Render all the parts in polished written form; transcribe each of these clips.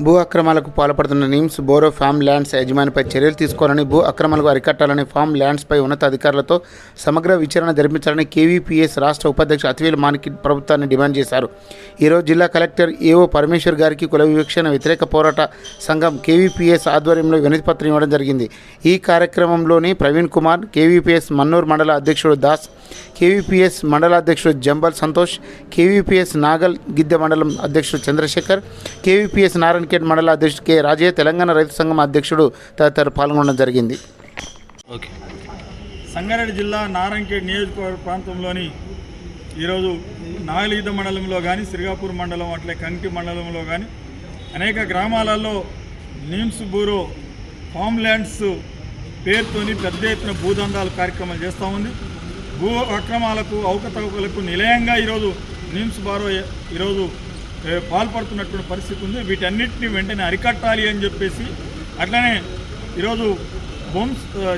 భూ అక్రమాలకు పాల్పడుతున్న నిమ్స్ బోరో ఫామ్ ల్యాండ్స్ యజమానిపై చర్యలు తీసుకోవాలని, భూ అక్రమాలకు అరికట్టాలని, ఫామ్ ల్యాండ్స్పై ఉన్నతాధికారులతో సమగ్ర విచారణ జరిపించాలని కేవీపీఎస్ రాష్ట్ర ఉపాధ్యక్షుడు అతివేలు మాణిక్ ప్రభుత్వాన్ని డిమాండ్ చేశారు. ఈరోజు జిల్లా కలెక్టర్ ఏఓ పరమేశ్వర్ గారికి కుల వివక్షణ వ్యతిరేక పోరాట సంఘం కేవీపీఎస్ ఆధ్వర్యంలో వినతిపత్రం ఇవ్వడం జరిగింది. ఈ కార్యక్రమంలోని ప్రవీణ్ కుమార్, కేవీపీఎస్ మన్నూరు మండల అధ్యక్షుడు దాస్, కేవీపీఎస్ మండల అధ్యక్షుడు జంబల్ సంతోష్, కేవీపీఎస్ నాగల్ గిద్దె మండలం అధ్యక్షుడు చంద్రశేఖర్, కేవీపీఎస్ నారాయణఖేడ్ మండల అధ్యక్షుడు కె రాజయ్య, తెలంగాణ రైతు సంఘం అధ్యక్షుడు తదితరులు పాల్గొనడం జరిగింది. సంగారెడ్డి జిల్లా నారాయణఖేడ్ నియోజకవర్గ ప్రాంతంలోని ఈరోజు నాగలిగిద్ద మండలంలో కానీ, సిరిగాపూర్ మండలం, అట్లే కంకి మండలంలో కానీ అనేక గ్రామాలలో నిమ్స్ బూరో ఫామ్ ల్యాండ్స్ పేరుతోని పెద్ద ఎత్తున భూదందాలు కార్యక్రమాలు చేస్తూ ఉంది. భూ అక్రమాలకు, అవకతవకలకు నిలయంగా ఈరోజు నిమ్స్ బారో ఈరోజు పాల్పడుతున్నటువంటి పరిస్థితి ఉంది. వీటన్నిటిని వెంటనే అరికట్టాలి అని చెప్పేసి, అట్లనే ఈరోజు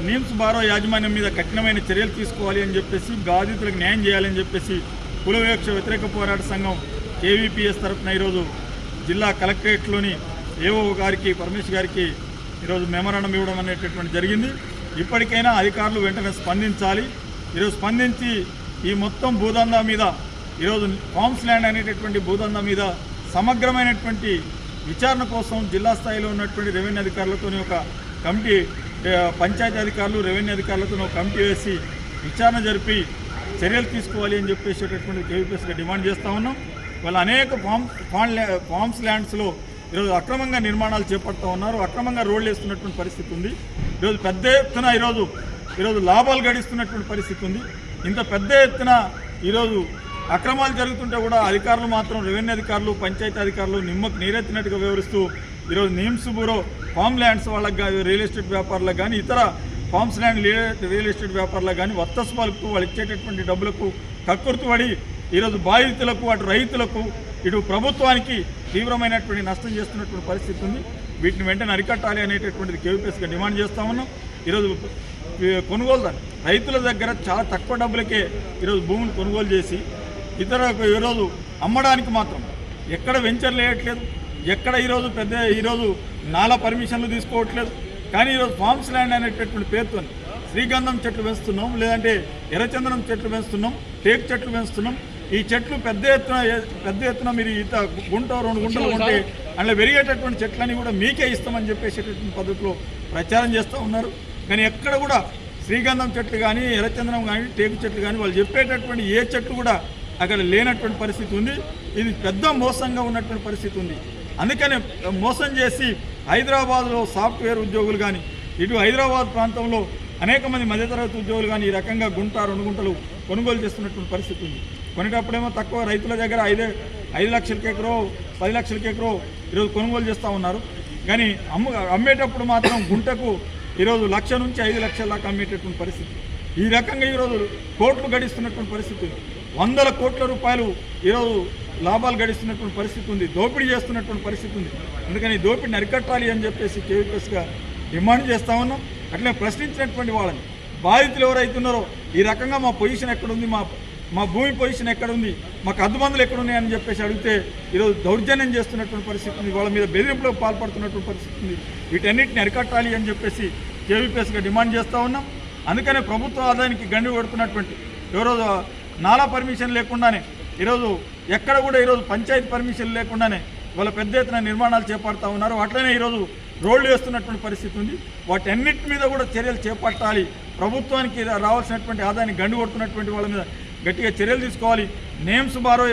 నిమ్స్ బారో యాజమాన్యం మీద కఠినమైన చర్యలు తీసుకోవాలి అని చెప్పేసి, బాధితులకు న్యాయం చేయాలని చెప్పేసి కుల వివక్ష వ్యతిరేక పోరాట సంఘం కేవీపీఎస్ తరఫున ఈరోజు జిల్లా కలెక్టరేట్లోని ఏఓ గారికి, పరమేశ్వర్ గారికి ఈరోజు మెమరాండం ఇవ్వడం అనేటటువంటి జరిగింది. ఇప్పటికైనా అధికారులు వెంటనే స్పందించాలి. ఈరోజు స్పందించి ఈ మొత్తం భూదందా మీద, ఈరోజు ఫామ్స్ ల్యాండ్ అనేటటువంటి భూదందా మీద సమగ్రమైనటువంటి విచారణ కోసం జిల్లా స్థాయిలో ఉన్నటువంటి రెవెన్యూ అధికారులతో ఒక కమిటీ, పంచాయతీ అధికారులు, రెవెన్యూ అధికారులతో ఒక కమిటీ వేసి విచారణ జరిపి చర్యలు తీసుకోవాలి అని చెప్పేసేటటువంటి కేవీపీఎస్గా డిమాండ్ చేస్తూ ఉన్నాం. వాళ్ళు అనేక ఫామ్స్ ల్యాండ్స్లో ఈరోజు అక్రమంగా నిర్మాణాలు చేపడుతూ ఉన్నారు. అక్రమంగా రోడ్లు వేస్తున్నటువంటి పరిస్థితి ఉంది. ఈరోజు పెద్ద ఎత్తున ఈరోజు లాభాలు గడిస్తున్నటువంటి పరిస్థితి ఉంది. ఇంత పెద్ద ఎత్తున ఈరోజు అక్రమాలు జరుగుతుంటే కూడా అధికారులు మాత్రం, రెవెన్యూ అధికారులు, పంచాయతీ అధికారులు నిమ్మకు నీరెత్తినట్టుగా వివరిస్తూ ఈరోజు నిమ్స్ బూరో ఫామ్ ల్యాండ్స్ వాళ్ళకి కానీ, రియల్ ఎస్టేట్ వ్యాపారులకు కానీ, ఇతర ఫామ్స్ ల్యాండ్ రియల్ ఎస్టేట్ వ్యాపారులకు కానీ వత్తసు పలుకుతూ వాళ్ళు ఇచ్చేటటువంటి డబ్బులకు కక్కుర్తిపడి ఈరోజు బాధితులకు, అటు రైతులకు, ఇటు ప్రభుత్వానికి తీవ్రమైనటువంటి నష్టం చేస్తున్నటువంటి పరిస్థితి ఉంది. వీటిని వెంటనే అరికట్టాలి అనేటటువంటిది కేవీపీఎస్గా డిమాండ్ చేస్తూ ఉన్నాం. ఈరోజు కొనుగోలుదారు రైతుల దగ్గర చాలా తక్కువ డబ్బులకే ఈరోజు భూమిని కొనుగోలు చేసి ఇతరులకు ఈరోజు అమ్మడానికి మాత్రం ఎక్కడ వెంచర్లు వేయట్లేదు, ఎక్కడ ఈరోజు నాలా పర్మిషన్లు తీసుకోవట్లేదు. కానీ ఈరోజు ఫామ్స్ ల్యాండ్ అనేటటువంటి పేరుతో శ్రీగంధం చెట్లు పెంచుతున్నాం, లేదంటే ఎర్రచందనం చెట్లు పెంచుతున్నాం, టేక్ చెట్లు పెంచుతున్నాం. ఈ చెట్లు పెద్ద ఎత్తున మీరు ఇంత గుంట 2 గుంటలు ఉంటే అందులో పెరిగేటటువంటి చెట్లని కూడా మీకే ఇస్తామని చెప్పేసేటటువంటి పద్ధతిలో ప్రచారం చేస్తూ ఉన్నారు. కానీ ఎక్కడ కూడా శ్రీగంధం చెట్లు కానీ, ఎర్రచందనం కానీ, టేకు చెట్లు కానీ వాళ్ళు చెప్పేటటువంటి ఏ చెట్లు కూడా అక్కడ లేనటువంటి పరిస్థితి ఉంది. ఇది పెద్ద మోసంగా ఉన్నటువంటి పరిస్థితి ఉంది. అందుకని మోసం చేసి హైదరాబాద్లో సాఫ్ట్వేర్ ఉద్యోగులు కానీ, ఇటు హైదరాబాద్ ప్రాంతంలో అనేక మంది మధ్యతరగతి ఉద్యోగులు కానీ ఈ రకంగా 2 గుంటలు కొనుగోలు చేస్తున్నటువంటి పరిస్థితి ఉంది. కొనేటప్పుడేమో తక్కువ రైతుల దగ్గర 5 లక్షలకి ఎకరో, 10 లక్షలకి ఎకరో ఈరోజు కొనుగోలు చేస్తూ ఉన్నారు. కానీ అమ్మేటప్పుడు మాత్రం గుంటకు ఈరోజు 1,00,000 నుంచి 5 లక్షల దాకా అమ్మేటటువంటి పరిస్థితి. ఈ రకంగా ఈరోజు కోట్లు గడిస్తున్నటువంటి పరిస్థితి, 100 కోట్ల రూపాయలు ఈరోజు లాభాలు గడిస్తున్నటువంటి పరిస్థితి ఉంది, దోపిడీ చేస్తున్నటువంటి పరిస్థితి ఉంది. అందుకని దోపిడీని అరికట్టాలి అని చెప్పేసి కేవీపీఎస్గా డిమాండ్ చేస్తూ ఉన్నాం. అట్లే ప్రశ్నించినటువంటి వాళ్ళని, బాధితులు ఎవరైతున్నారో ఈ రకంగా మా పొజిషన్ ఎక్కడుంది, మా భూమి పొజిషన్ ఎక్కడుంది, మాకు అద్దుమందులు ఎక్కడున్నాయని చెప్పేసి అడిగితే ఈరోజు దౌర్జన్యం చేస్తున్నటువంటి పరిస్థితి ఉంది, వాళ్ళ మీద బెదిరింపులకు పాల్పడుతున్నటువంటి పరిస్థితి ఉంది. వీటన్నిటిని అరికట్టాలి అని చెప్పేసి కేవీపీఎస్గా డిమాండ్ చేస్తూ ఉన్నాం. అందుకనే ప్రభుత్వ ఆదాయానికి గండి కొడుతున్నటువంటి ఈరోజు నాలా పర్మిషన్ లేకుండానే, ఈరోజు ఎక్కడ కూడా ఈరోజు పంచాయతీ పర్మిషన్ లేకుండానే వాళ్ళ పెద్ద ఎత్తున నిర్మాణాలు చేపడతా ఉన్నారు. అట్లనే ఈరోజు రోడ్లు వేస్తున్నటువంటి పరిస్థితి ఉంది. వాటన్నిటి మీద కూడా చర్యలు చేపట్టాలి. ప్రభుత్వానికి రావాల్సినటువంటి ఆదాయాన్ని గండి కొడుతున్నటువంటి వాళ్ళ మీద గట్టిగా చర్యలు తీసుకోవాలి. నిమ్స్ బారో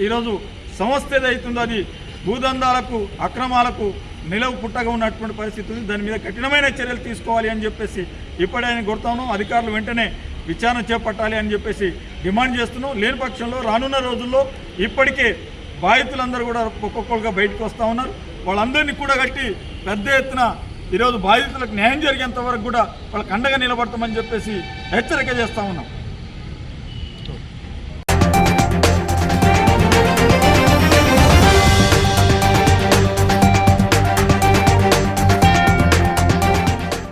ఈరోజు సంస్థ ఏదైతుందో అది భూదందాలకు, అక్రమాలకు నిలవ పుట్టగా ఉన్నటువంటి పరిస్థితి ఉంది. దాని మీద కఠినమైన చర్యలు తీసుకోవాలి అని చెప్పేసి ఇప్పుడైనా కోరుతాను. అధికారులు వెంటనే విచారణ చేపట్టాలి అని చెప్పేసి డిమాండ్ చేస్తున్నాం. లేని పక్షంలో రానున్న రోజుల్లో ఇప్పటికే బాధితులందరూ కూడా ఒక్కొక్కరుగా బయటకు వస్తూ ఉన్నారు. వాళ్ళందరినీ కూడా కట్టి పెద్ద ఎత్తున ఈరోజు బాధితులకు న్యాయం జరిగేంత వరకు కూడా వాళ్ళకి అండగా నిలబడతామని చెప్పేసి హెచ్చరిక చేస్తూ ఉన్నాం.